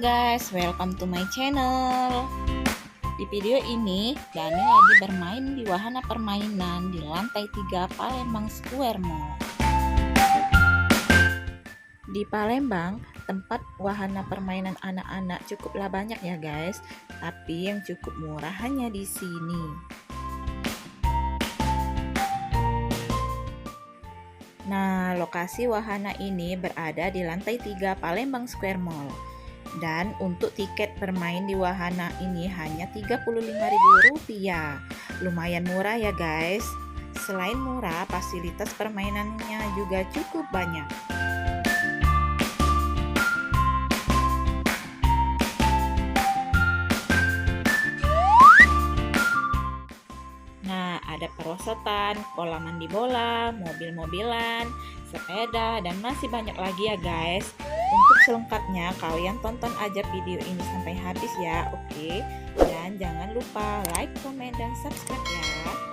guys, welcome to my channel. Di video ini, Dani lagi bermain di wahana permainan di lantai 3 Palembang Square Mall. Di Palembang, tempat wahana permainan anak-anak cukuplah banyak ya guys, tapi yang cukup murah hanya di sini. Nah, lokasi wahana ini berada di lantai 3 Palembang Square Mall. Dan untuk tiket bermain di wahana ini hanya Rp35.000. Lumayan murah ya guys. Selain murah, fasilitas permainannya juga cukup banyak. Nah, ada perosotan, kolam mandi bola, mobil-mobilan, sepeda, dan masih banyak lagi ya guys. Untuk selengkapnya kalian tonton aja video ini sampai habis ya, oke? Dan jangan lupa like, komen, dan subscribe ya.